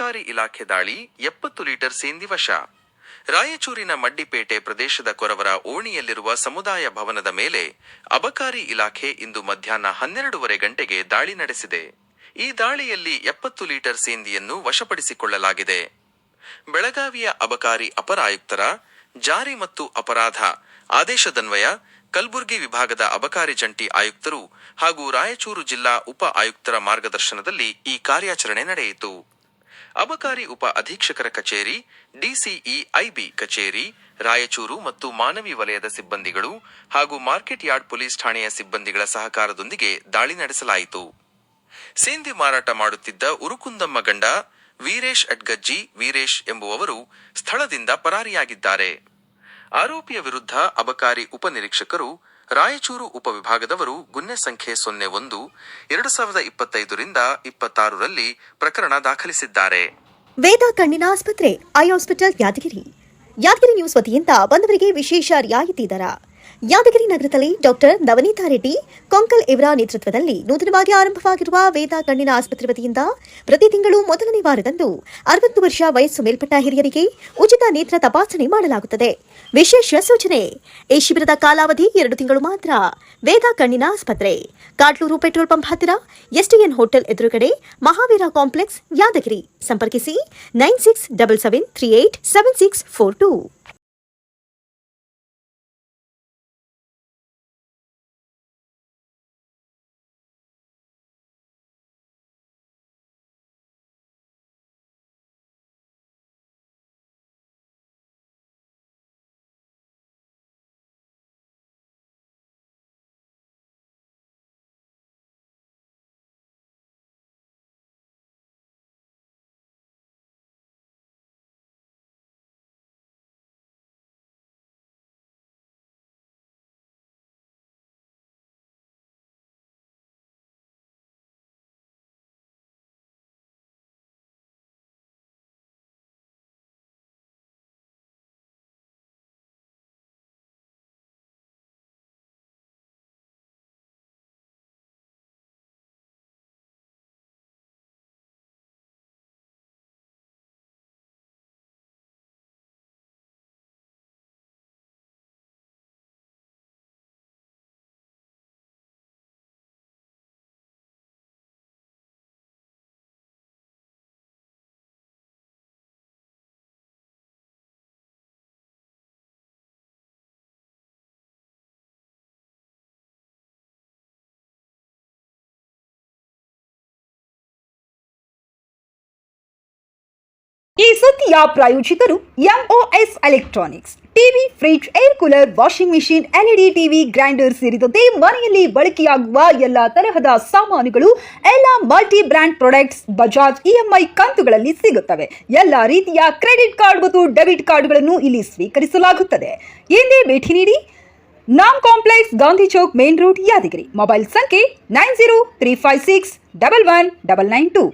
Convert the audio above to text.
ಅಬಕಾರಿ ಇಲಾಖೆ ದಾಳಿ, 70 ಲೀಟರ್ ಸೇಂದಿ ವಶ. ರಾಯಚೂರಿನ ಮಡ್ಡಿಪೇಟೆ ಪ್ರದೇಶದ ಕೊರವರ ಓಣಿಯಲ್ಲಿರುವ ಸಮುದಾಯ ಭವನದ ಮೇಲೆ ಅಬಕಾರಿ ಇಲಾಖೆ ಇಂದು ಮಧ್ಯಾಹ್ನ 12:30 ಗಂಟೆಗೆ ದಾಳಿ ನಡೆಸಿದೆ. ಈ ದಾಳಿಯಲ್ಲಿ 70 ಲೀಟರ್ ಸೇಂದಿಯನ್ನು ವಶಪಡಿಸಿಕೊಳ್ಳಲಾಗಿದೆ. ಬೆಳಗಾವಿಯ ಅಬಕಾರಿ ಅಪರ ಆಯುಕ್ತರ ಜಾರಿ ಮತ್ತು ಅಪರಾಧ ಆದೇಶದನ್ವಯ ಕಲಬುರಗಿ ವಿಭಾಗದ ಅಬಕಾರಿ ಜಂಟಿ ಆಯುಕ್ತರು ಹಾಗೂ ರಾಯಚೂರು ಜಿಲ್ಲಾ ಉಪ ಆಯುಕ್ತರ ಮಾರ್ಗದರ್ಶನದಲ್ಲಿ ಈ ಕಾರ್ಯಾಚರಣೆ ನಡೆಯಿತು. ಅಬಕಾರಿ ಉಪ ಅಧೀಕ್ಷಕರ ಕಚೇರಿ, ಡಿಸಿಇ ಐಬಿ ಕಚೇರಿ, ರಾಯಚೂರು ಮತ್ತು ಮಾನವಿ ವಲಯದ ಸಿಬ್ಬಂದಿಗಳು ಹಾಗೂ ಮಾರ್ಕೆಟ್ ಯಾರ್ಡ್ ಪೊಲೀಸ್ ಠಾಣೆಯ ಸಿಬ್ಬಂದಿಗಳ ಸಹಕಾರದೊಂದಿಗೆ ದಾಳಿ ನಡೆಸಲಾಯಿತು. ಸೇಂದಿ ಮಾರಾಟ ಮಾಡುತ್ತಿದ್ದ ಉರುಕುಂದಮ್ಮ ಗಂಡ ವೀರೇಶ್ ಅಡ್ಗಜ್ಜಿ ವೀರೇಶ್ ಎಂಬುವವರು ಸ್ಥಳದಿಂದ ಪರಾರಿಯಾಗಿದ್ದಾರೆ. ಆರೋಪಿಯ ವಿರುದ್ಧ ಅಬಕಾರಿ ಉಪನಿರೀಕ್ಷಕರು, ರಾಯಚೂರು ಉಪವಿಭಾಗದವರು ಗುನ್ನೆ ಸಂಖ್ಯೆ 01 2025ರಿಂದ 26ರಲ್ಲಿ ಪ್ರಕರಣ ದಾಖಲಿಸಿದ್ದಾರೆ. ವೇದ ಕಣ್ಣಿನ ಆಸ್ಪತ್ರೆ, eye hospital Yadgir. Yadgir news ವತಿಯಿಂದ ಬಂದವರಿಗೆ ವಿಶೇಷ ರಿಯಾಯಿತಿ ದರ. ಯಾದಗಿರಿ ನಗರದಲ್ಲಿ ಡಾಕ್ಟರ್ ನವನೀತಾ ರೆಡ್ಡಿ ಕೊಂಕಲ್ ಇವರ ನೇತೃತ್ವದಲ್ಲಿ ನೂತನವಾಗಿ ಆರಂಭವಾಗಿರುವ ವೇದ ಕಣ್ಣಿನ ಆಸ್ಪತ್ರೆ ವತಿಯಿಂದ ಪ್ರತಿ ತಿಂಗಳು ಮೊದಲನೇ ವಾರದಂದು 60 ವರ್ಷ ವಯಸ್ಸು ಮೇಲ್ಪಟ್ಟ ಹಿರಿಯರಿಗೆ ಉಚಿತ ನೇತ್ರ ತಪಾಸಣೆ ಮಾಡಲಾಗುತ್ತದೆ. ವಿಶೇಷ ಸೂಚನೆ: ಈ ಶಿಬಿರದ ಕಾಲಾವಧಿ 2 ತಿಂಗಳು ಮಾತ್ರ. ವೇದ ಕಣ್ಣಿನ ಆಸ್ಪತ್ರೆ, ಕಾಟ್ಲೂರು ಪೆಟ್ರೋಲ್ ಪಂಪ್ ಹತ್ತಿರ, ಎಸ್ಟಿಎನ್ ಹೋಟೆಲ್ ಎದುರುಗಡೆ, ಮಹಾವೀರ ಕಾಂಪ್ಲೆಕ್ಸ್, ಯಾದಗಿರಿ. ಸಂಪರ್ಕಿಸಿ 9677387642. ಈ ಸುದ್ದಿಯ ಪ್ರಾಯೋಜಕರು MOS electronics. TV, fridge, air cooler, washing machine, LED TV, grinder ಸೇರಿದಂತೆ ಮನೆಯಲ್ಲಿ ಬಳಕೆಯಾಗುವ ಎಲ್ಲ ತರಹದ ಸಾಮಾನುಗಳು, ಎಲ್ಲ multi brand products Bajaj EMI ಕಂತುಗಳಲ್ಲಿ ಸಿಗುತ್ತವೆ. ಎಲ್ಲ ರೀತಿಯ ಕ್ರೆಡಿಟ್ ಕಾರ್ಡ್ ಮತ್ತು ಡೆಬಿಟ್ ಕಾರ್ಡ್ಗಳನ್ನು ಇಲ್ಲಿ ಸ್ವೀಕರಿಸಲಾಗುತ್ತದೆ. ಎಂದೇ ಭೇಟಿ ನೀಡಿ. Naam complex, Gandhi Chowk, main road, Yadagiri. Mobile ಸಂಖ್ಯೆ 9035611992.